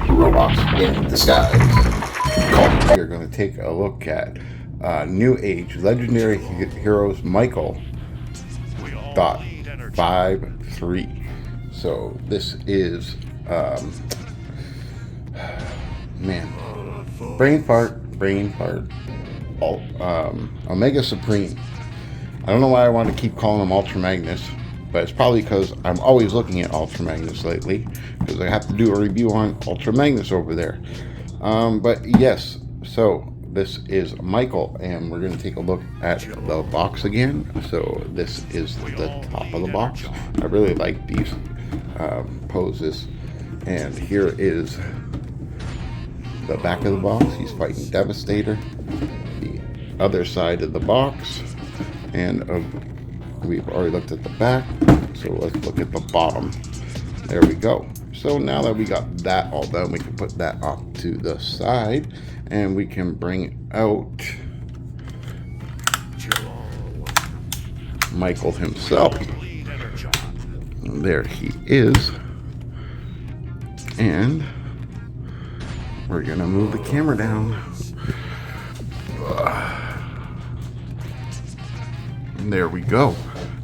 Robots in disguise. We are going to take a look at Newage Legendary Heroes Michael .53. So this is brain fart. Omega Supreme. I don't know why I want to keep calling him Ultra Magnus, but it's probably because I'm always looking at Ultra Magnus lately, because I have to do a review on Ultra Magnus over there. But yes, so this is Michael, and we're going to take a look at the box again. So this is the top of the box. I really like these poses. And here is the back of the box. He's fighting Devastator. The other side of the box. And we've already looked at the back. So let's look at the bottom. There we go. So now that we got that all done, we can put that off to the side, and we can bring out Michael himself. There he is. And we're gonna move the camera down. And there we go.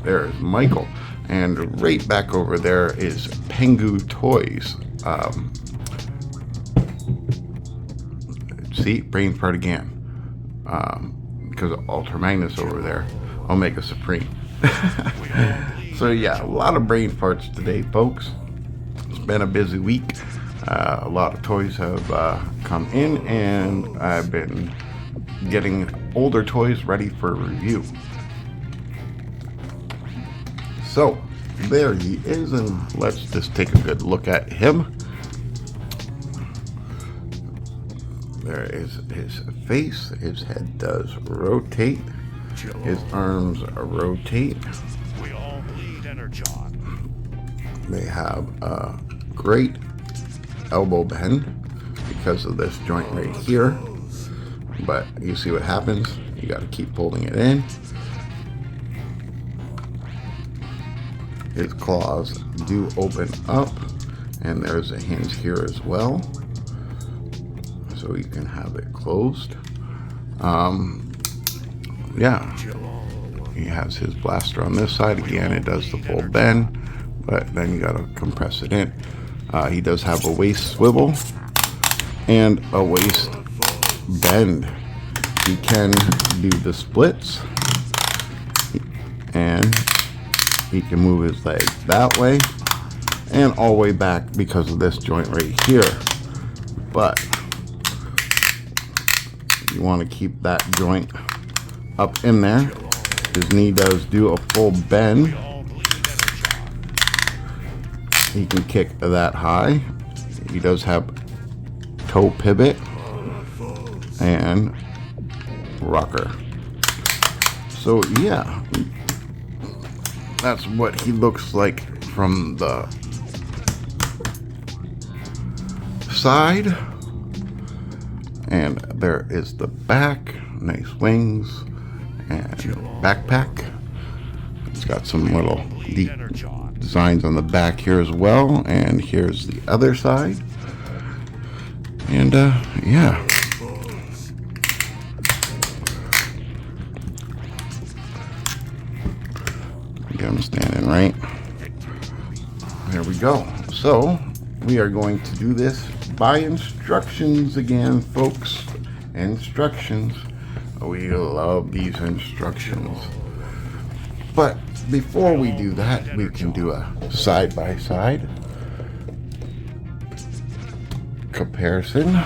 There's Michael. And right back over there is Pengu Toys. See, brain fart again. Because of Ultra Magnus over there. Omega Supreme. So yeah, a lot of brain farts today, folks. It's been a busy week. A lot of toys have come in, and I've been getting older toys ready for review. So there he is, and let's just take a good look at him. There is his face. His head does rotate. His arms rotate. They have a great elbow bend because of this joint right here. But you see what happens. You got to keep holding it in. His claws do open up, and there's a hinge here as well, so you can have it closed. Yeah, he has his blaster on this side. Again, it does the full bend, but then you gotta compress it in. He does have a waist swivel and a waist bend. He can do the splits, and he can move his leg that way and all the way back because of this joint right here. But you want to keep that joint up in there. His knee does do a full bend. He can kick that high. He does have toe pivot and rocker. So yeah, that's what he looks like from the side. And there is the back. Nice wings and backpack. It's got some little deep designs on the back here as well. And here's the other side. And yeah. I'm standing right. There we go. So we are going to do this by instructions again, folks. Instructions. We love these instructions. But before we do that, we can do a side-by-side comparison.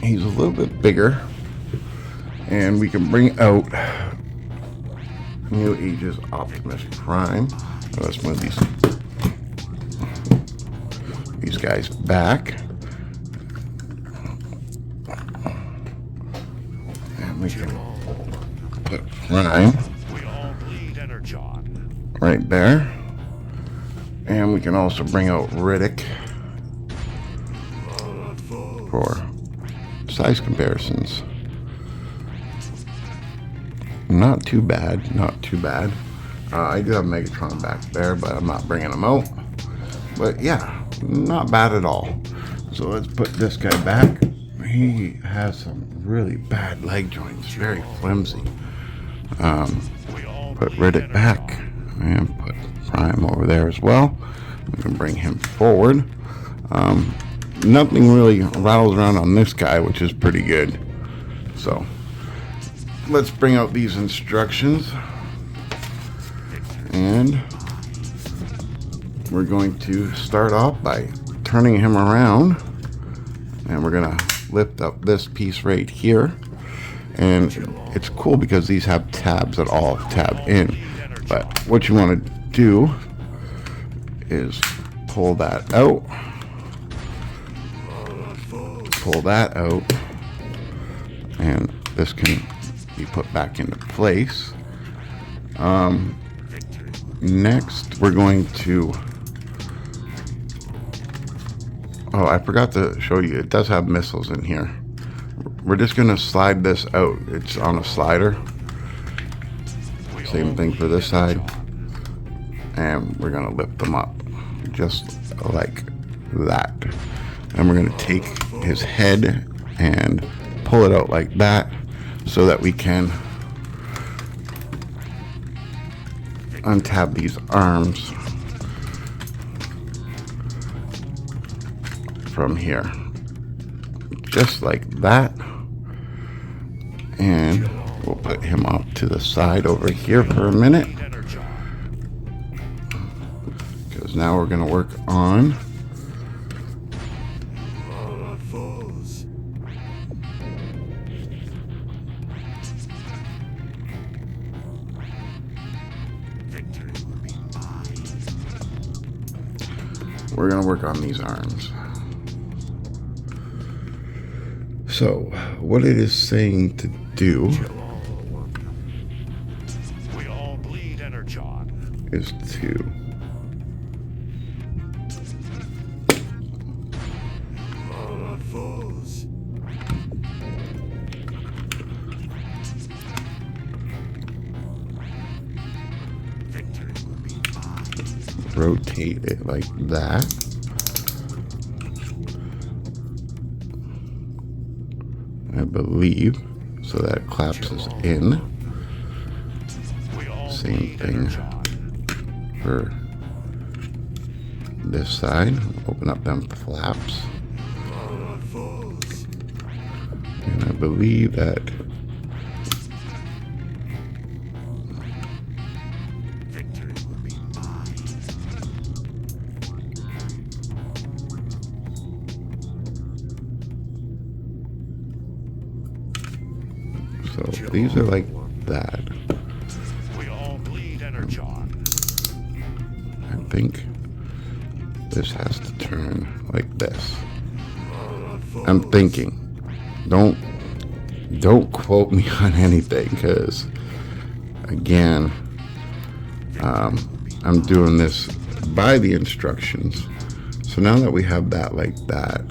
He's a little bit bigger, and we can bring out Newage's Optimus Prime. Let's move these guys back. And we can put Prime right there. And we can also bring out Riddick for size comparisons. Not too bad, not too bad. I do have Megatron back there, but I'm not bringing him out. But yeah, not bad at all. So let's put this guy back. He has some really bad leg joints, very flimsy. Put Riddick back and put Prime over there as well. We can bring him forward. Nothing really rattles around on this guy, which is pretty good. So let's bring out these instructions, and we're going to start off by turning him around, and we're gonna lift up this piece right here. And it's cool because these have tabs that all tab in, but what you want to do is pull that out, and this can be put back into place. Next we're going to, oh, I forgot to show you, it does have missiles in here. We're just going to slide this out. It's on a slider. Same thing for this side. And we're going to lift them up just like that. And we're going to take his head and pull it out like that so that we can untab these arms from here. Just like that. And we'll put him off to the side over here for a minute, because now we're going to work on these arms. So what it is saying to do is to rotate it like that. I believe, so that it collapses in. Same thing for this side. Open up them flaps. And I believe that so these are like that. I think this has to turn like this. I'm thinking. Don't quote me on anything, because again, I'm doing this by the instructions. So now that we have that like that,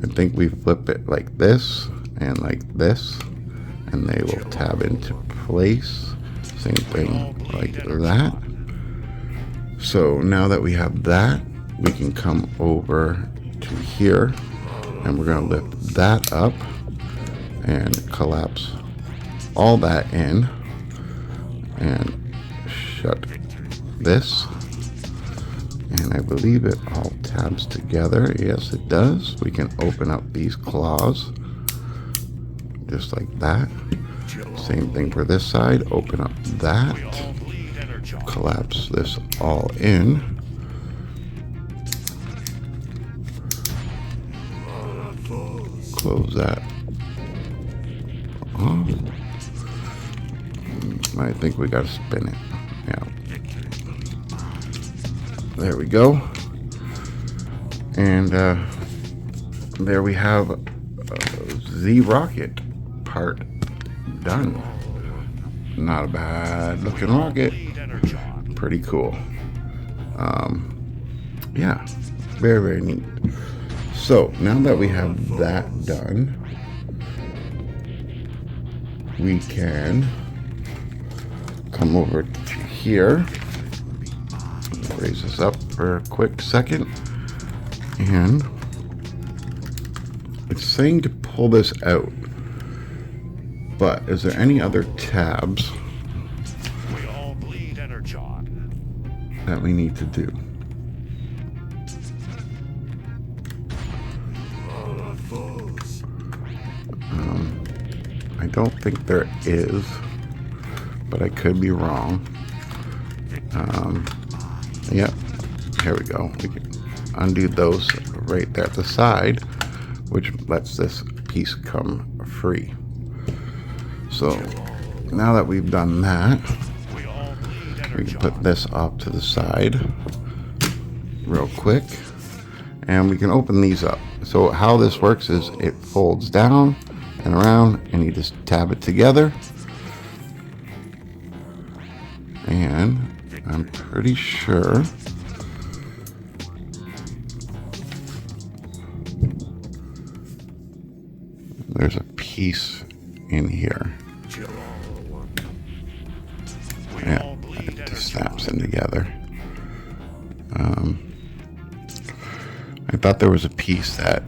I think we flip it like this and like this, and they will tab into place. Same thing like that. So now that we have that, we can come over to here, and we're going to lift that up and collapse all that in and shut this. And I believe it all tabs together. Yes, it does. We can open up these claws just like that. Same thing for this side. Open up that. Collapse this all in. Close that off. I think we gotta spin it. Yeah. There we go. And there we have the rocket part done. Not a bad looking rocket. Pretty cool. Yeah, very, very neat. So now that we have that done, we can come over to here. Raise this up for a quick second. And it's saying to pull this out. But is there any other tabs that we need to do? I don't think there is, but I could be wrong. Yep, here we go. We can undo those right there at the side, which lets this piece come free. So now that we've done that, we can put this off to the side real quick, and we can open these up. So how this works is it folds down and around, and you just tab it together. And I'm pretty sure there's a piece in here. Yeah, it just snaps in together. I thought there was a piece that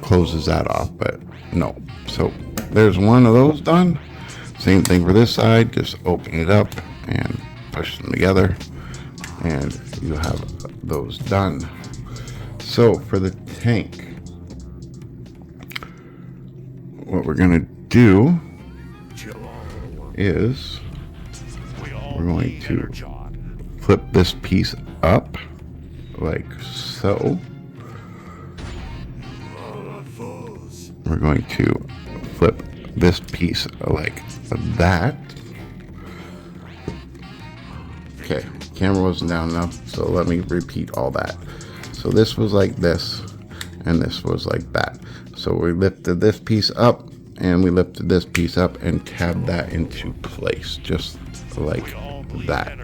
closes that off, but no. So there's one of those done. Same thing for this side. Just open it up and push them together, and you have those done. So for the tank, what we're going to do is we're going to flip this piece up like so. We're going to flip this piece like that. Okay, camera wasn't down enough, so let me repeat all that. So this was like this, and this was like that. So we lifted this piece up, and we lifted this piece up and tabbed that into place, just like that.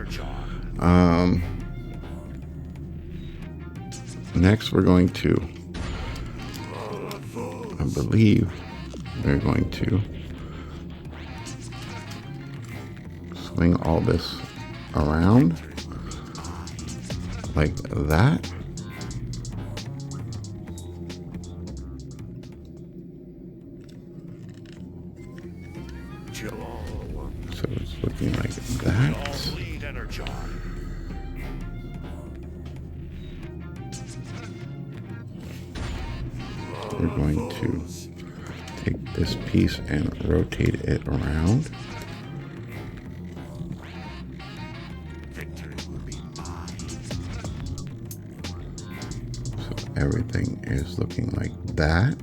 Next we're going to, I believe we're going to swing all this around like that. So it's looking like that. We're going to take this piece and rotate it around. So everything is looking like that.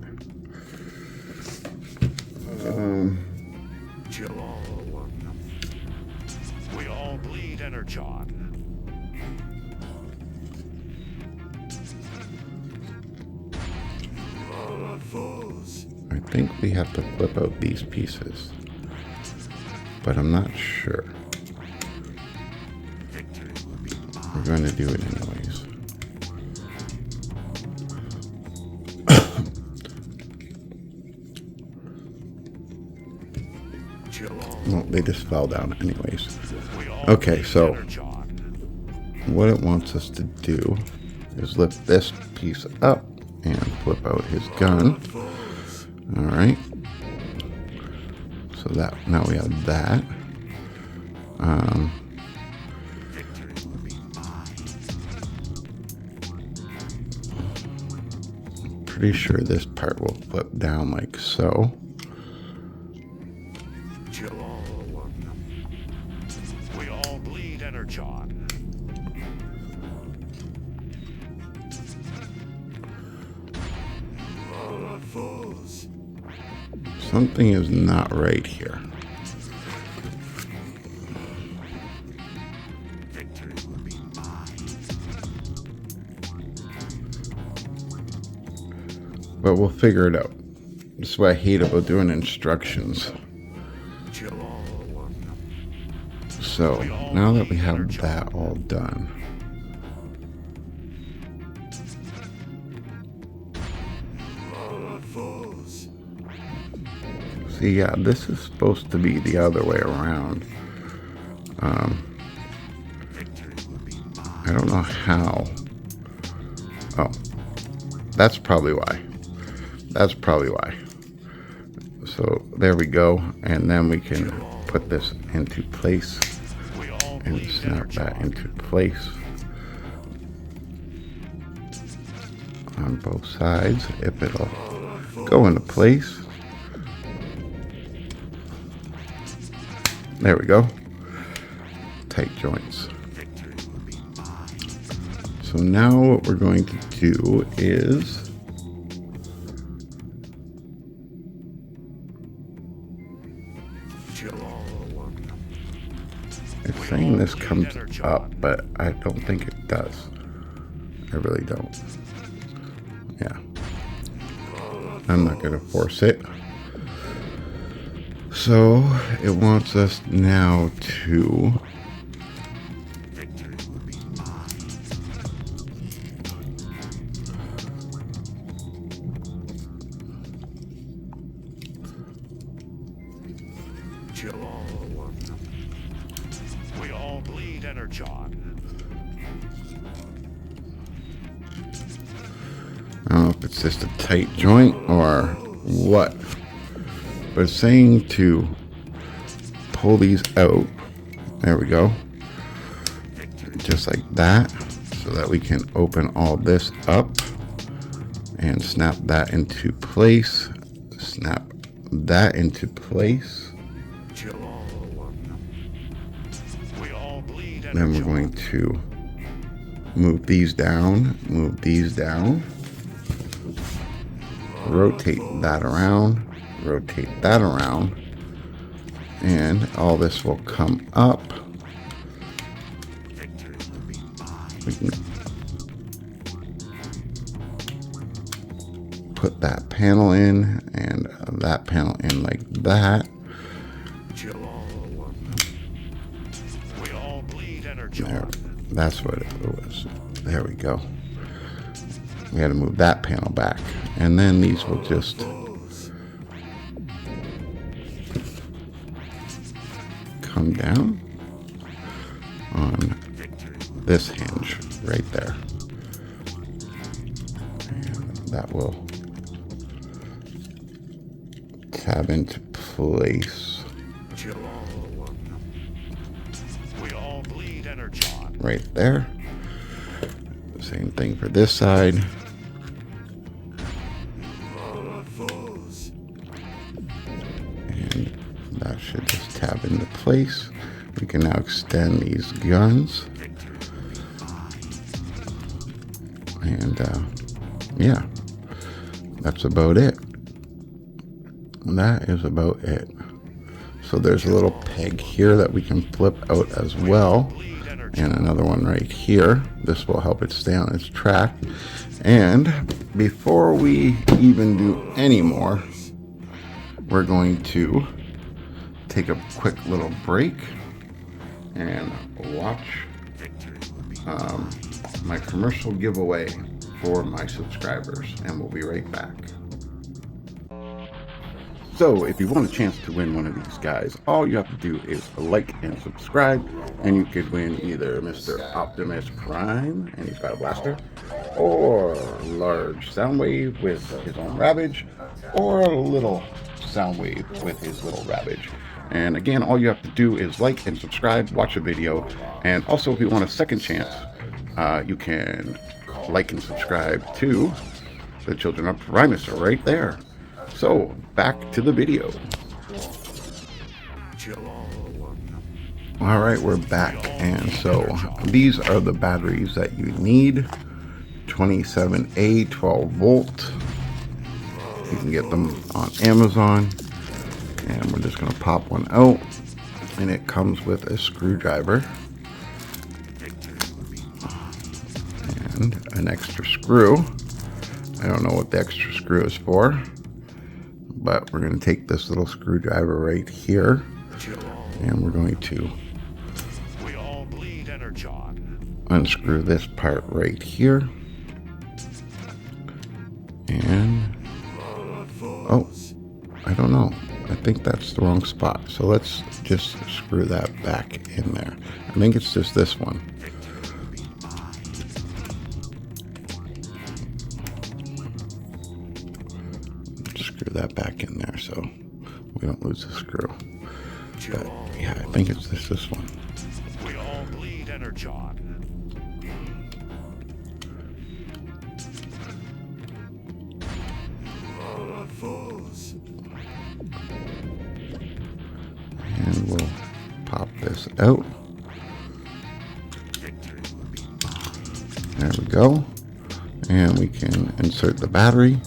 We all bleed energon. I think we have to flip out these pieces, but I'm not sure. We're going to do it anyways. Well, they just fell down anyways. Okay, so what it wants us to do is lift this piece up and flip out his gun. All right. So that now we have that. Pretty sure this part will flip down like so. We all bleed energon. Something is not right here. But we'll figure it out. This is what I hate about doing instructions. So now that we have that all done, see, yeah, this is supposed to be the other way around. I don't know how. Oh, that's probably why. That's probably why. So there we go. And then we can put this into place and snap that into place on both sides if it'll go into place. There we go. Tight joints. So now what we're going to do is it's saying this comes up, but I don't think it does. I really don't. Yeah. I'm not going to force it. So it wants us now to we all bleed energon. I don't know if it's just a tight joint or what, but it's saying to pull these out. There we go. Just like that, so that we can open all this up and snap that into place. Snap that into place. Then we're going to move these down, rotate that around, and all this will come up. We can put that panel in and that panel in like that. There, that's what it was. There we go. We had to move that panel back, and then these will just come down on this hinge right there, and that will tab into place. Right there. Same thing for this side. And that should just tab into place. We can now extend these guns. And yeah, that's about it. That is about it. So there's a little peg here that we can flip out as well. And another one right here. This will help it stay on its track. And before we even do any more, we're going to take a quick little break and watch my commercial giveaway for my subscribers, and we'll be right back. So if you want a chance to win one of these guys, all you have to do is like and subscribe, and you could win either Mr. Optimus Prime, and he's got a blaster, or large Soundwave with his own Ravage, or a little Soundwave with his little Ravage. And again, all you have to do is like and subscribe, watch a video, and also if you want a second chance, you can like and subscribe to the Children of Primus right there. So, back to the video. Alright, we're back. And so, these are the batteries that you need. 27A 12 volt. You can get them on Amazon. And we're just going to pop one out. And it comes with a screwdriver. And an extra screw. I don't know what the extra screw is for. But we're going to take this little screwdriver right here, and we're going to unscrew this part right here. And, oh, I don't know. I think that's the wrong spot. So let's just screw that back in there. I think it's just this one. screw that back in there so we don't lose the screw. But yeah, I think it's this one. We all bleed energon. And we'll pop this out. There we go. And we can insert the battery.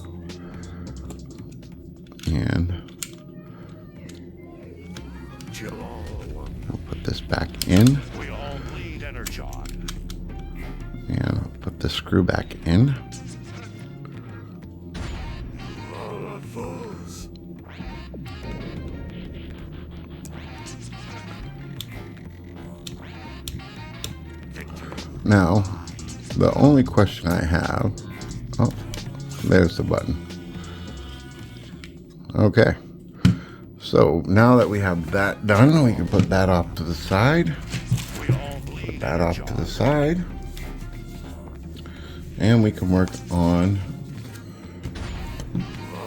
And we'll put this back in. We all bleed energon. And I'll put the screw back in. Now, the only question I have, oh, there's the button. Okay, so now that we have that done, we can put that off to the side. Put that off to the side. And we can work on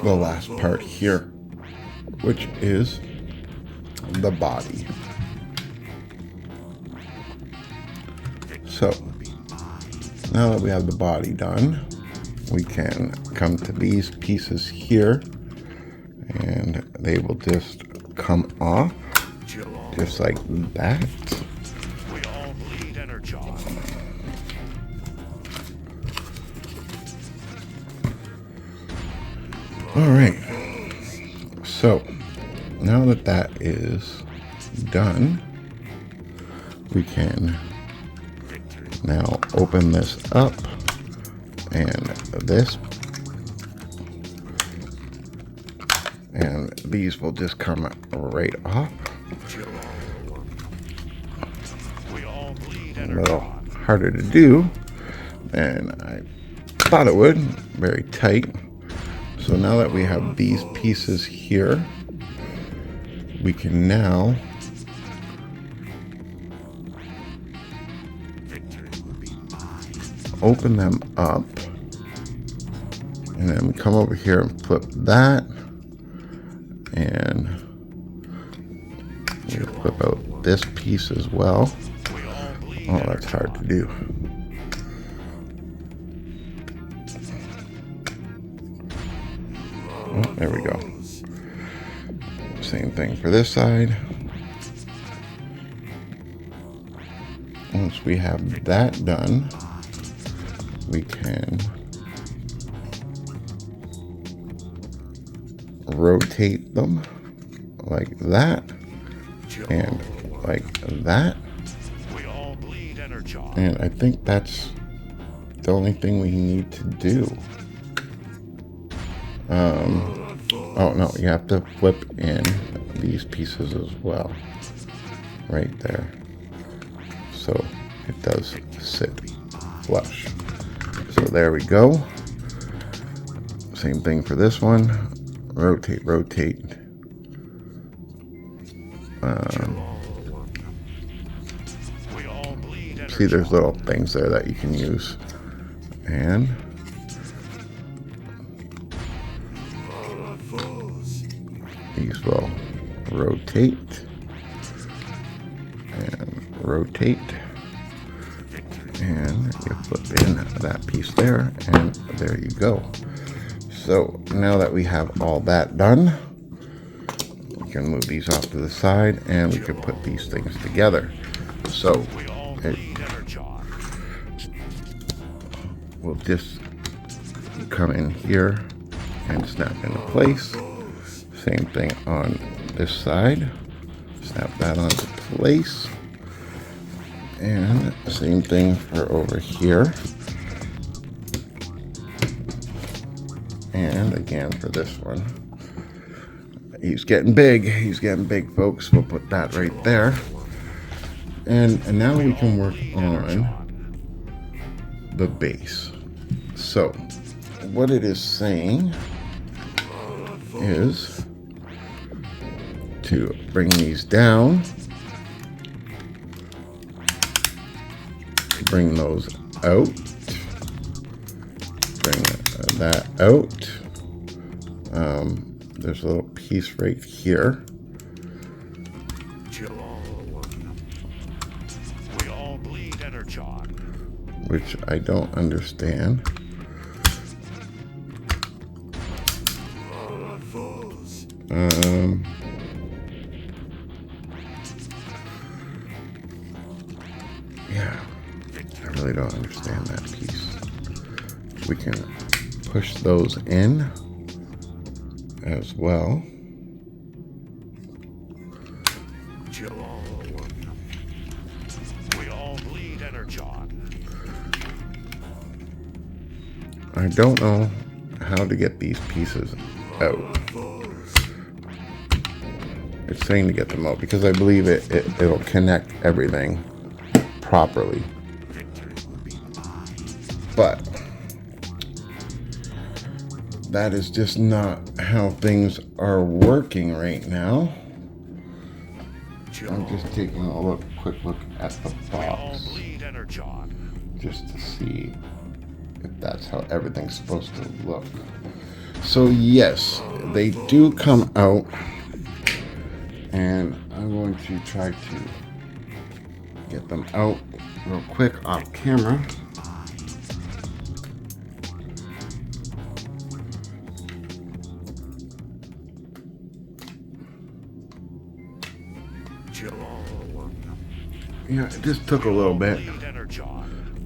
the last part here, which is the body. So now that we have the body done, we can come to these pieces here and they will just come off just like that. We all bleed energon. All right, so now that that is done, we can now open this up, and this, and these will just come right off. We all bleed A energon. little harder to do than I thought it would, very tight. So now that we have these pieces here, we can now open them up, and then we come over here and flip that, and we flip out this piece as well. Oh, that's hard to do. Oh, there we go. Same thing for this side. Once we have that done, we can rotate them like that and like that. We all bleed energon. And I think that's the only thing we need to do. Oh no, you have to flip in these pieces as well. Right there. So it does sit flush. So there we go. Same thing for this one. Rotate, rotate. See, there's little things there that you can use. And these will rotate and rotate. And you flip in that piece there, and there you go. So now that we have all that done, we can move these off to the side, and we can put these things together. So we'll just come in here and snap into place. Same thing on this side. Snap that onto place. And same thing for over here. And again for this one. He's getting big, folks. We'll put that right there. And now we can work on the base. So what it is saying is to bring these down, bring those out, bring that out, there's a little piece right here. Kill all. We all bleed energon. Which I don't understand. Yeah, I really don't understand that piece. We can push those in as well. Kill all. We all bleed energon. I don't know how to get these pieces out. It's saying to get them out because I believe it'll connect everything properly. But that is just not how things are working right now. I'm just taking a quick look at the box just to see if that's how everything's supposed to look. So yes, they do come out, and I'm going to try to get them out real quick off camera. Yeah, it just took a little bit,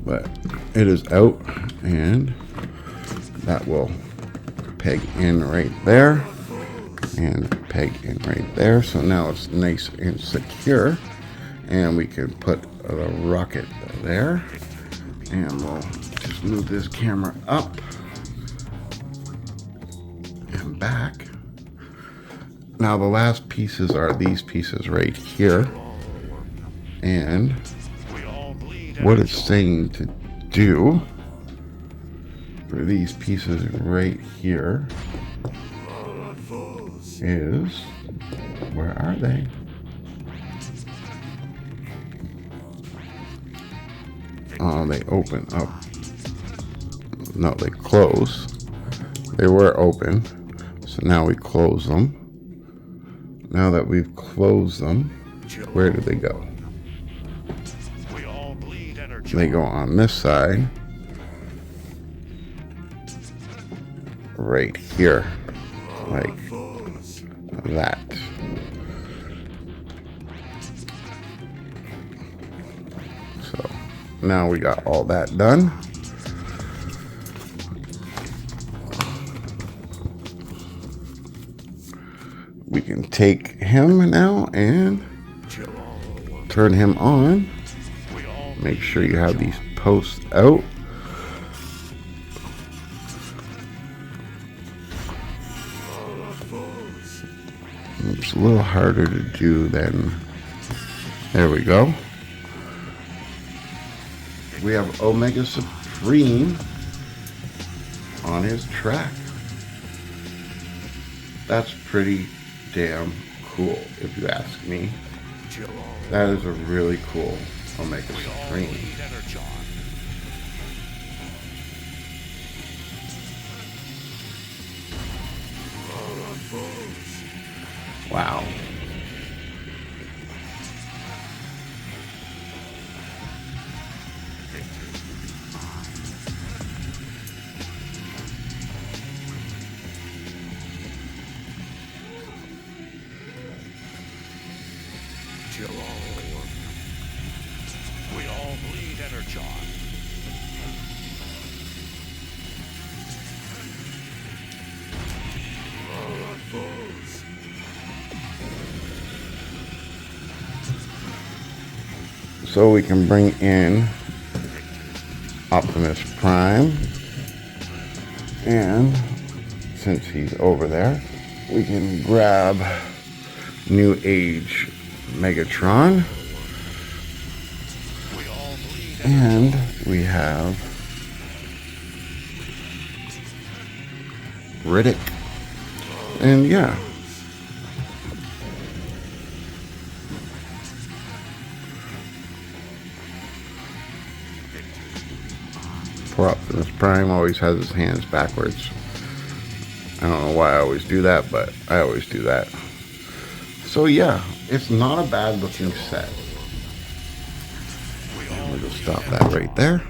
but it is out, and that will peg in right there and peg in right there. So now it's nice and secure, and we can put the rocket there, and we'll just move this camera up and back. Now the last pieces are these pieces right here, and what it's saying to do for these pieces right here is, where are they? Oh, they open up. No, they close. They were open, so now we close them. Now that we've closed them, where do they go? They go on this side, right here, like that. So now we got all that done. We can take him now and turn him on. Make sure you have these posts out. It's a little harder to do than, there we go. We have Omega Supreme on his track. That's pretty damn cool, if you ask me. That is a really cool Omega Supreme. Wow. We all bleed energon. So we can bring in Optimus Prime, and since he's over there, we can grab Newage Megatron, and we have Riddick, and yeah. Poor Optimus Prime always has his hands backwards. I don't know why I always do that, but I always do that. So yeah, it's not a bad looking set. We'll just stop that right there.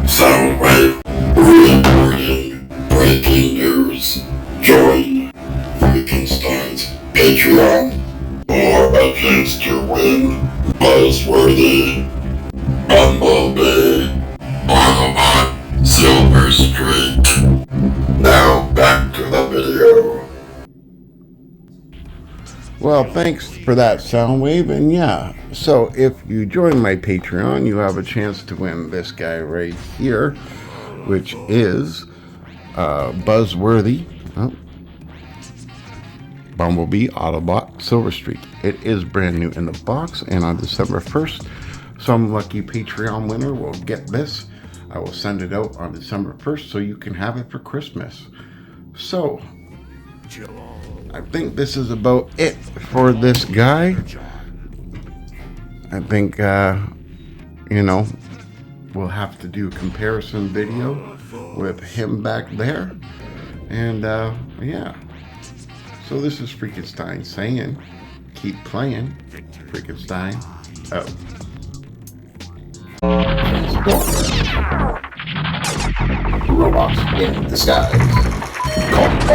Soundwave reporting breaking news. Join Freakenstein's Patreon or against your win. Buzzworthy, Bumblebee, Autobot, Silver Streak. Now back to the video. Well, thanks for that, Soundwave. And yeah, so if you join my Patreon, you have a chance to win this guy right here, which is Buzzworthy, Bumblebee, Autobot, Silver Streak. It is brand new in the box, and on December 1st, some lucky Patreon winner will get this. I will send it out on December 1st so you can have it for Christmas. So, I think this is about it for this guy. I think, you know, we'll have to do a comparison video with him back there. And, yeah. So this is Freakenstein saying, keep playing. Freakenstein out. Robots in disguise.